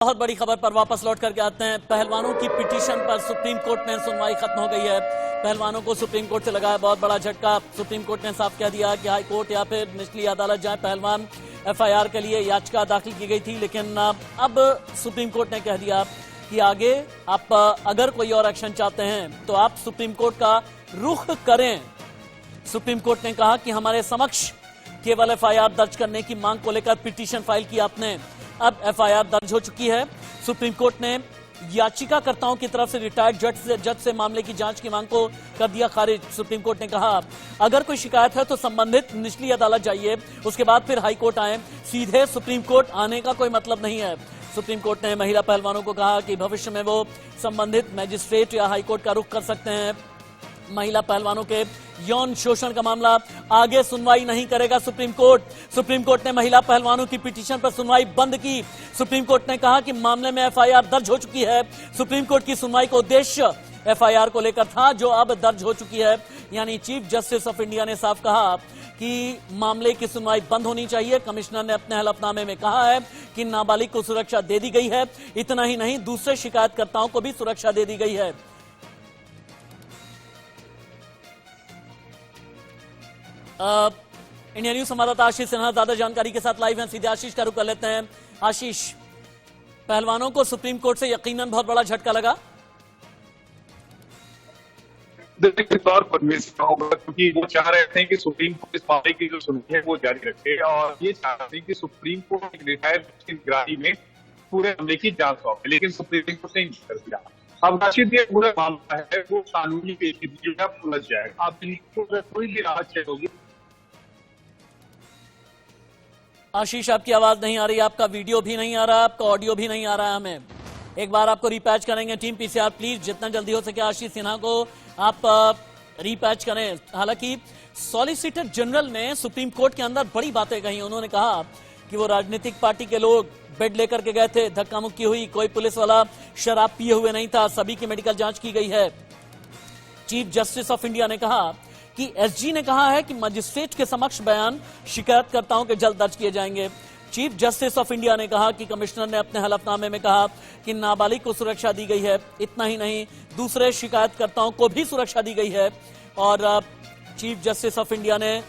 बहुत बड़ी खबर पर वापस लौट करके आते हैं। पहलवानों की पिटीशन पर सुप्रीम कोर्ट में सुनवाई खत्म हो गई है। पहलवानों को सुप्रीम कोर्ट से लगा है बहुत बड़ा झटका। सुप्रीम कोर्ट ने साफ कह दिया कि हाई कोर्ट या फिर निचली अदालत जाए। पहलवान एफआईआर के लिए याचिका दाखिल की गई थी, लेकिन अब सुप्रीम कोर्ट ने कह दिया कि आगे आप अगर कोई और एक्शन चाहते हैं तो आप सुप्रीम कोर्ट का रुख करें। सुप्रीम कोर्ट ने कहा कि हमारे समक्ष केवल एफआईआर दर्ज करने की मांग को लेकर पिटीशन फाइल की आपने, अब एफआईआर दर्ज हो चुकी है। सुप्रीम कोर्ट ने याचिकाकर्ताओं की तरफ से रिटायर्ड जज से मामले की जांच की मांग को कर दिया खारिज। सुप्रीम कोर्ट ने कहा अगर कोई शिकायत है तो संबंधित निचली अदालत जाइए, उसके बाद फिर हाई कोर्ट आए, सीधे सुप्रीम कोर्ट आने का कोई मतलब नहीं है। सुप्रीम कोर्ट ने महिला पहलवानों को कहा कि भविष्य में वो संबंधित मैजिस्ट्रेट या हाई कोर्ट का रुख कर सकते हैं। महिला पहलवानों के यौन शोषण का मामला आगे सुनवाई नहीं करेगा सुप्रीम कोर्ट। सुप्रीम कोर्ट ने महिला पहलवानों की पिटीशन पर सुनवाई बंद की। सुप्रीम कोर्ट ने कहा कि मामले में एफआईआर दर्ज हो चुकी है। सुप्रीम कोर्ट की सुनवाई का उद्देश्य एफआईआर को लेकर था, जो अब दर्ज हो चुकी है। यानी चीफ जस्टिस ऑफ इंडिया ने साफ कहा कि मामले की सुनवाई बंद होनी चाहिए। कमिश्नर ने अपने हलफनामे में कहा है कि नाबालिग को सुरक्षा दे दी गई है। इतना ही नहीं, दूसरे शिकायतकर्ताओं को भी सुरक्षा दे दी गई है। इंडिया न्यूज संवाददाता आशीष सिन्हा ज्यादा जानकारी के साथ लाइव हैं। सीधे आशीष का रुख कर लेते हैं। आशीष, पहलवानों को सुप्रीम कोर्ट से यकीनन बहुत बड़ा झटका लगा। तौर पर होगा, क्योंकि वो चाह रहे थे कि सुप्रीम कोर्ट इस मामले की जो सुनवाई है वो जारी रखे और ये चाहते हैं कि सुप्रीम कोर्ट एक रिटायर्ड की निगरानी में पूरे मामले की जांच सौंपे, लेकिन सुप्रीम कोर्ट ने कर दिया। अब राशिद ये पूरा मामला है वो कानूनी पेचीदगी में उलझ जाएगा। अब इनको कोई भी राहत चाहिए होगी। आशीष, आपकी आवाज नहीं आ रही, आपका वीडियो भी नहीं आ रहा, आपका ऑडियो भी नहीं आ रहा है। हमें एक बार आपको रिपैच करेंगे। टीम पीसीआर प्लीज जितना जल्दी हो सके आशीष सिन्हा को आप रिपैच करें। हालांकि सॉलिसिटर जनरल ने सुप्रीम कोर्ट के अंदर बड़ी बातें कही। उन्होंने कहा कि वो राजनीतिक पार्टी के लोग बेड लेकर के गए थे, धक्का मुक्की हुई, कोई पुलिस वाला शराब पिए हुए नहीं था, सभी की मेडिकल जांच की गई है। चीफ जस्टिस ऑफ इंडिया ने कहा कि एसजी ने कहा है कि मजिस्ट्रेट के समक्ष बयान शिकायतकर्ताओं के जल्द दर्ज किए जाएंगे। चीफ जस्टिस ऑफ इंडिया ने कहा कि कमिश्नर ने अपने हलफनामे में कहा कि नाबालिग को सुरक्षा दी गई है। इतना ही नहीं, दूसरे शिकायतकर्ताओं को भी सुरक्षा दी गई है। और चीफ जस्टिस ऑफ इंडिया ने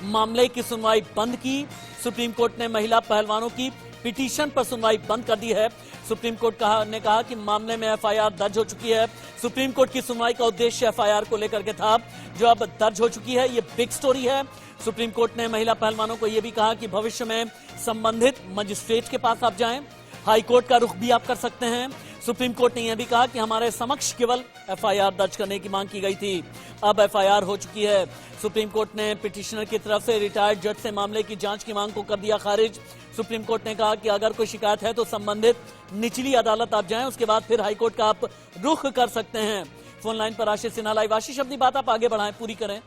मामले की सुनवाई बंद की। सुप्रीम कोर्ट ने महिला पहलवानों की पिटीशन पर सुनवाई बंद कर दी है। सुप्रीम कोर्ट ने कहा कि मामले में एफआईआर दर्ज हो चुकी है। सुप्रीम कोर्ट की सुनवाई का उद्देश्य एफआईआर को लेकर के था, जो अब दर्ज हो चुकी है। ये बिग स्टोरी है। सुप्रीम कोर्ट ने महिला पहलवानों को यह भी कहा कि भविष्य में संबंधित मजिस्ट्रेट के पास आप जाएं, हाई कोर्ट का रुख भी आप कर सकते हैं। सुप्रीम कोर्ट ने यह भी कहा कि हमारे समक्ष केवल एफआईआर दर्ज करने की मांग की गई थी, अब एफआईआर हो चुकी है। सुप्रीम कोर्ट ने पिटिशनर की तरफ से रिटायर्ड जज से मामले की जांच की मांग को कर दिया खारिज। सुप्रीम कोर्ट ने कहा कि अगर कोई शिकायत है तो संबंधित निचली अदालत आप जाएं, उसके बाद फिर हाईकोर्ट का आप रुख कर सकते हैं। फोन लाइन पर आशीष सिन्हा लाइव। आशीष, अपनी बात आप आगे बढ़ाएं, पूरी करें।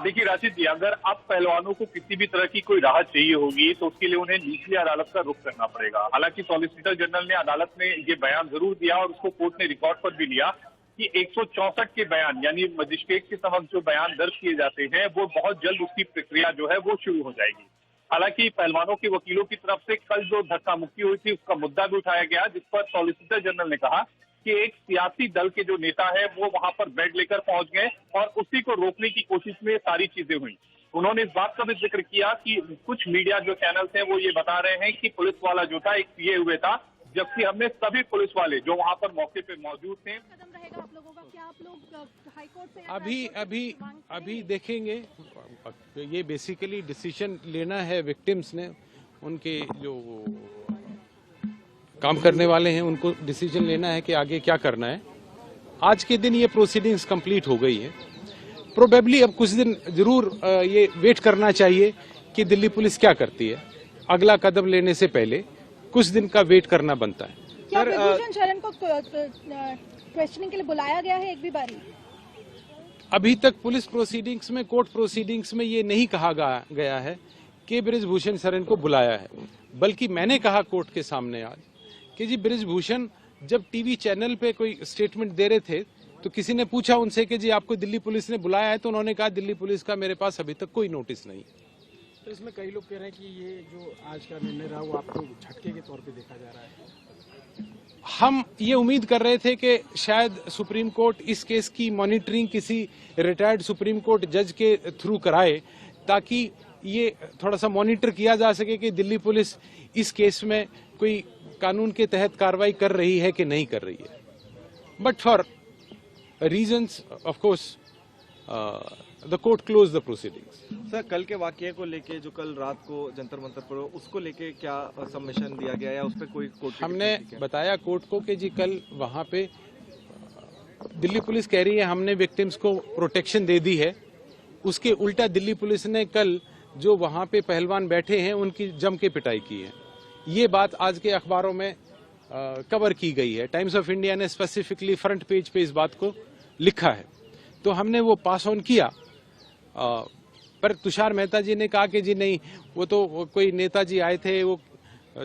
देखिए राशिद जी, अगर आप पहलवानों को किसी भी तरह की कोई राहत चाहिए होगी तो उसके लिए उन्हें निचली अदालत का रुख करना पड़ेगा। हालांकि सॉलिसिटर जनरल ने अदालत में ये बयान जरूर दिया और उसको कोर्ट ने रिकॉर्ड पर भी लिया कि 164 के बयान यानी मजिस्ट्रेट के समक्ष जो बयान दर्ज किए जाते हैं वो बहुत जल्द उसकी प्रक्रिया जो है वो शुरू हो जाएगी। हालांकि पहलवानों के वकीलों की तरफ से कल जो धक्का मुक्की हुई थी उसका मुद्दा भी उठाया गया, जिस पर सॉलिसिटर जनरल ने कहा कि एक सियासी दल के जो नेता है वो वहां पर बेड लेकर पहुंच गए और उसी को रोकने की कोशिश में सारी चीजें हुई। उन्होंने इस बात का भी जिक्र किया कि कुछ मीडिया जो चैनल्स हैं वो ये बता रहे हैं कि पुलिस वाला जो था एक पिए हुए था, जबकि हमने सभी पुलिस वाले जो वहां पर मौके पे मौजूद थे। कदम रहेगा आप लोगों का, क्या आप लोग हाईकोर्ट से अभी देखेंगे। ये बेसिकली डिसीजन लेना है विक्टिम्स ने, उनके जो काम करने वाले हैं उनको डिसीजन लेना है कि आगे क्या करना है। आज के दिन ये प्रोसीडिंग्स कंप्लीट हो गई है। प्रोबेबली अब कुछ दिन जरूर ये वेट करना चाहिए कि दिल्ली पुलिस क्या करती है। अगला कदम लेने से पहले कुछ दिन का वेट करना बनता है। क्या ब्रिजभूषण शरण को क्वेश्चनिंग के लिए बुलाया गया है एक भी बारी? अभी तक पुलिस प्रोसीडिंग्स में, कोर्ट प्रोसीडिंग्स में ये नहीं कहा गया है कि ब्रिजभूषण शरण को बुलाया है, बल्कि मैंने कहा कोर्ट के सामने आज कि जी ब्रिजभूषण जब टीवी चैनल पे कोई स्टेटमेंट दे रहे थे तो किसी ने पूछा उनसे कि जी आपको दिल्ली पुलिस ने बुलाया है, तो उन्होंने कहा दिल्ली पुलिस का मेरे पास अभी तक कोई नोटिस नहीं। तो इसमें कई लोग कह रहे हैं कि ये जो आज का निर्णय रहा वो आपको झटके के तौर पे देखा जा रहा है। हम ये उम्मीद कर रहे थे कि शायद सुप्रीम कोर्ट इस केस की मॉनिटरिंग किसी रिटायर्ड सुप्रीम कोर्ट जज के थ्रू कराए, ताकि ये थोड़ा सा मॉनिटर किया जा सके कि दिल्ली पुलिस इस केस में कोई कानून के तहत कार्रवाई कर रही है कि नहीं कर रही है। But for reasons of course the court close the proceedings. Sir, कल के वाकये को लेके जो कल रात को जंतर मंतर पर उसको लेके क्या सबमिशन दिया गया या उस पर कोई कोर्ट हमने बताया कोर्ट को कि जी कल वहां पे दिल्ली पुलिस कह रही है हमने विक्टिम्स को प्रोटेक्शन दे दी है, उसके उल्टा दिल्ली पुलिस ने कल जो वहां पे पहलवान बैठे हैं उनकी जम के पिटाई की है। ये बात आज के अखबारों में कवर की गई है। टाइम्स ऑफ इंडिया ने स्पेसिफिकली फ्रंट पेज पे इस बात को लिखा है, तो हमने वो पास ऑन किया। पर तुषार मेहता जी ने कहा कि जी नहीं, वो तो कोई नेताजी आए थे, वो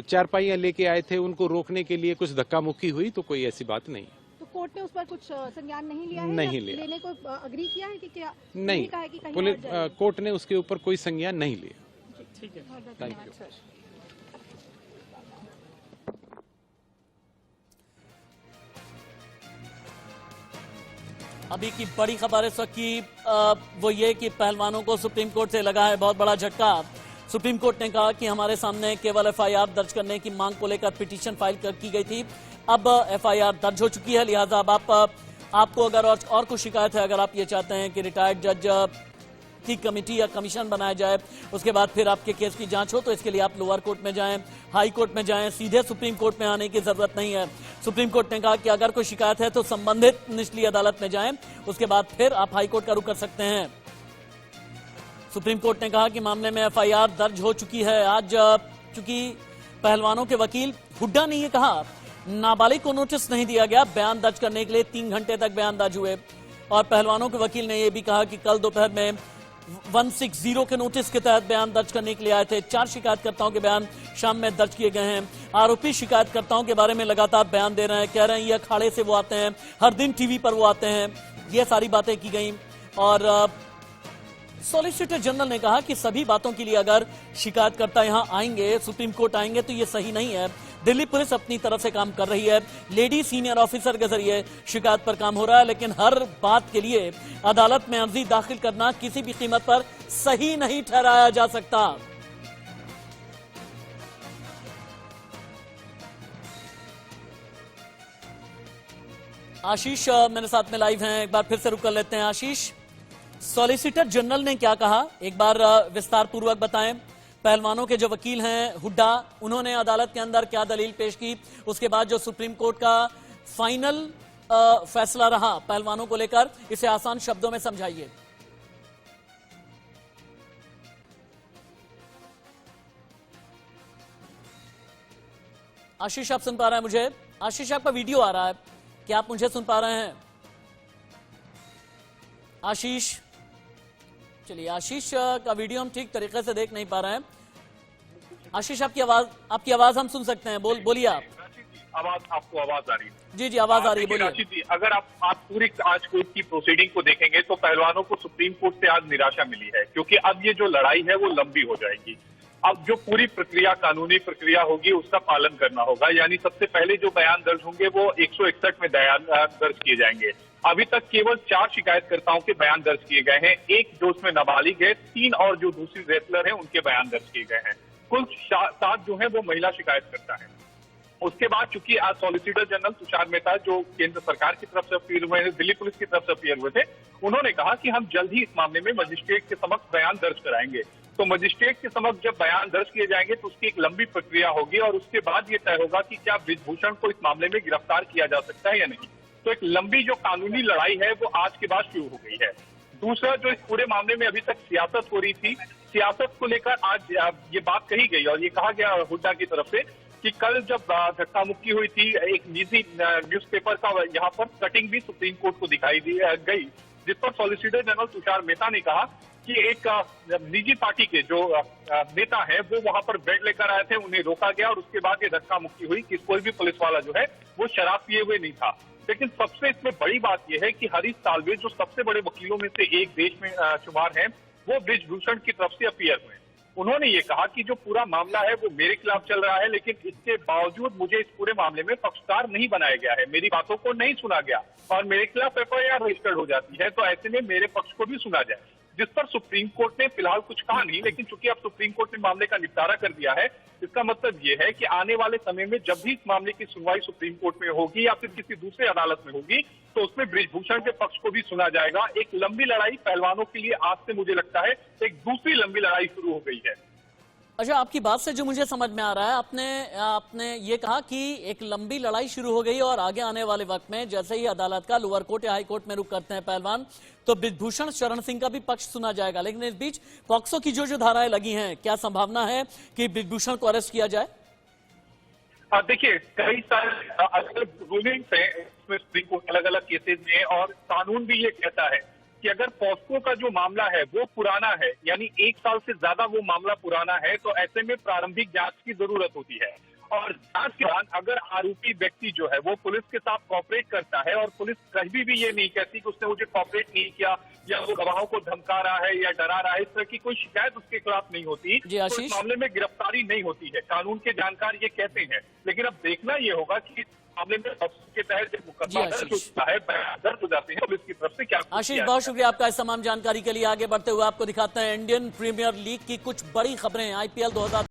चारपाइयां लेके आए थे, उनको रोकने के लिए कुछ धक्का मुक्की हुई, तो कोई ऐसी बात नहीं। तो कोर्ट ने उस पर कुछ संज्ञान नहीं लिया है? नहीं लिया। लेने को अग्री किया है कि क्या? नहीं, कहा है कि कहीं पुलिस और जाए? कोर्ट ने उसके ऊपर कोई संज्ञान नहीं लिया। ठीक है, बहुत थैंक धन्यवाद यू। सर। अभी की बड़ी खबर इस वक्त की वो ये कि पहलवानों को सुप्रीम कोर्ट से लगा है बहुत बड़ा झटका। सुप्रीम कोर्ट ने कहा कि हमारे सामने केवल एफआईआर दर्ज करने की मांग को लेकर पिटीशन फाइल की गई थी, अब एफआईआर दर्ज हो चुकी है, लिहाजा अब आपको अगर और कुछ शिकायत है, अगर आप ये चाहते हैं कि रिटायर्ड जज की कमेटी या कमीशन बनाया जाए, उसके बाद फिर आपके केस की जांच हो, तो इसके लिए आप लोअर कोर्ट में जाएं, हाई कोर्ट में जाएं, सीधे सुप्रीम कोर्ट में आने की जरूरत नहीं है। सुप्रीम कोर्ट ने कहा कि अगर कोई शिकायत है तो संबंधित निचली अदालत में जाएं, उसके बाद फिर आप हाई कोर्ट का रुख कर सकते हैं। सुप्रीम कोर्ट ने कहा कि मामले में एफआईआर दर्ज हो चुकी है। आज चूंकि पहलवानों के वकील हुड्डा ने यह कहा नाबालिग को नोटिस नहीं दिया गया, बयान दर्ज करने के लिए 3 घंटे तक बयान दर्ज हुए, और पहलवानों के वकील ने यह भी कहा कि कल दोपहर में 160 के नोटिस के तहत बयान दर्ज करने के लिए आए थे। 4 शिकायतकर्ताओं के बयान शाम में दर्ज किए गए हैं। आरोपी शिकायतकर्ताओं के बारे में लगातार बयान दे रहे हैं, कह रहे हैं ये अखाड़े से वो आते हैं, हर दिन टीवी पर वो आते हैं, ये सारी बातें की गई। और सॉलिसिटर जनरल ने कहा कि सभी बातों के लिए अगर शिकायतकर्ता यहां आएंगे, सुप्रीम कोर्ट आएंगे, तो ये सही नहीं है। दिल्ली पुलिस अपनी तरफ से काम कर रही है, लेडी सीनियर ऑफिसर के जरिए शिकायत पर काम हो रहा है, लेकिन हर बात के लिए अदालत में अर्जी दाखिल करना किसी भी कीमत पर सही नहीं ठहराया जा सकता। आशीष मेरे साथ में लाइव हैं, एक बार फिर से रुक कर लेते हैं। आशीष, सॉलिसिटर जनरल ने क्या कहा, एक बार विस्तार पूर्वक बताएं। पहलवानों के जो वकील हैं हुड्डा, उन्होंने अदालत के अंदर क्या दलील पेश की, उसके बाद जो सुप्रीम कोर्ट का फाइनल फैसला रहा पहलवानों को लेकर, इसे आसान शब्दों में समझाइए। आशीष, आप सुन पा रहे हैं मुझे? आशीष, आपका वीडियो आ रहा है, क्या आप मुझे सुन पा रहे हैं? आशीष, चलिए, आशीष का वीडियो हम ठीक तरीके से देख नहीं पा रहे हैं। आशीष, आपकी आवाज हम सुन सकते हैं, बोलिए आप। आपको आवाज आ रही है? जी, आवाज आ रही है, बोलिए। राशिद जी, अगर आप पूरी आज कोर्ट की प्रोसीडिंग को देखेंगे तो पहलवानों को सुप्रीम कोर्ट से आज निराशा मिली है, क्योंकि अब ये जो लड़ाई है वो लंबी हो जाएगी। अब जो पूरी प्रक्रिया, कानूनी प्रक्रिया होगी, उसका पालन करना होगा। यानी सबसे पहले जो बयान दर्ज होंगे वो 161 में बयान दर्ज किए जाएंगे। अभी तक केवल 4 शिकायतकर्ताओं के बयान दर्ज किए गए हैं, 1 जो उसमें नाबालिग है, 3 और जो दूसरी रेसलर है उनके बयान दर्ज किए गए हैं। कुल 7 जो है वो महिला शिकायतकर्ता है। उसके बाद चूंकि आज सॉलिसिटर जनरल तुषार मेहता जो केंद्र सरकार की तरफ से अपील हुए हैं, दिल्ली पुलिस की तरफ से अपील हुए थे, उन्होंने कहा कि हम जल्द ही इस मामले में मजिस्ट्रेट के समक्ष बयान दर्ज कराएंगे। तो मजिस्ट्रेट के समक्ष जब बयान दर्ज किए जाएंगे तो उसकी एक लंबी प्रक्रिया होगी और उसके बाद ये तय होगा कि क्या ब्रिजभूषण को इस मामले में गिरफ्तार किया जा सकता है या नहीं। तो एक लंबी जो कानूनी लड़ाई है वो आज के बाद शुरू हो गई है। दूसरा, जो इस पूरे मामले में अभी तक सियासत हो रही थी, सियासत को लेकर आज ये बात कही गई और ये कहा गया हुड्डा की तरफ से कि कल जब धक्का मुक्की हुई थी, एक निजी न्यूज़पेपर का यहाँ पर कटिंग भी सुप्रीम कोर्ट को दिखाई दी गई, जिस पर सॉलिसिटर जनरल तुषार मेहता ने कहा कि एक निजी पार्टी के जो नेता है वो वहां पर बेड लेकर आए थे, उन्हें रोका गया और उसके बाद ये धक्का मुक्की हुई कि कोई भी पुलिस वाला जो है वो शराब पिए हुए नहीं था। लेकिन सबसे इसमें बड़ी बात यह है कि हरीश साल्वे जो सबसे बड़े वकीलों में से एक देश में शुमार है, वो ब्रिजभूषण की तरफ से अपीयर हुए। उन्होंने ये कहा कि जो पूरा मामला है वो मेरे खिलाफ चल रहा है, लेकिन इसके बावजूद मुझे इस पूरे मामले में पक्षकार नहीं बनाया गया है, मेरी बातों को नहीं सुना गया और मेरे खिलाफ एफआईआर रजिस्टर्ड हो जाती है। तो ऐसे में मेरे पक्ष को भी सुना जाए, जिस पर सुप्रीम कोर्ट ने फिलहाल कुछ कहा नहीं। लेकिन चूंकि अब सुप्रीम कोर्ट ने मामले का निपटारा कर दिया है, इसका मतलब ये है कि आने वाले समय में जब भी इस मामले की सुनवाई सुप्रीम कोर्ट में होगी या फिर किसी दूसरे अदालत में होगी, तो उसमें बृजभूषण के पक्ष को भी सुना जाएगा। एक लंबी लड़ाई पहलवानों के लिए आज से मुझे लगता है एक दूसरी लंबी लड़ाई शुरू हो गई है। अच्छा, आपकी बात से जो मुझे समझ में आ रहा है, आपने ये कहा कि एक लंबी लड़ाई शुरू हो गई और आगे आने वाले वक्त में जैसे ही अदालत का लोअर कोर्ट या हाई कोर्ट में रुख करते हैं पहलवान, तो बृजभूषण शरण सिंह का भी पक्ष सुना जाएगा। लेकिन इस बीच पॉक्सो की जो धाराएं लगी हैं, क्या संभावना है कि बृजभूषण को अरेस्ट किया जाए? देखिए, कई सारे अलग अलग रूलिंग्स हैं इसमें सुप्रीम कोर्ट अलग अलग केसेस में, और कानून भी ये कहता है कि अगर पॉस्को का जो मामला है वो पुराना है, यानी 1 साल से ज्यादा वो मामला पुराना है, तो ऐसे में प्रारंभिक जांच की जरूरत होती है। और जांच के दौरान अगर आरोपी व्यक्ति जो है वो पुलिस के साथ कॉपरेट करता है और पुलिस कभी भी ये नहीं कहती कि उसने मुझे कॉपरेट नहीं किया या वो गवाहों को धमका रहा है या डरा रहा है, इस तरह की कोई शिकायत उसके खिलाफ नहीं होती, जी तो आशीष, इस मामले में गिरफ्तारी नहीं होती है। कानून के जानकार ये कहते हैं, लेकिन अब देखना ये होगा कि मामले में के तहत जब मुकदमा दर्ज होता है, दर्ज हो जाते हैं, पुलिस की तरफ से क्या। आशीष, बहुत शुक्रिया आपका इस तमाम जानकारी के लिए। आगे बढ़ते हुए आपको दिखाते हैं इंडियन प्रीमियर लीग की कुछ बड़ी खबरें। आईपीएल 2000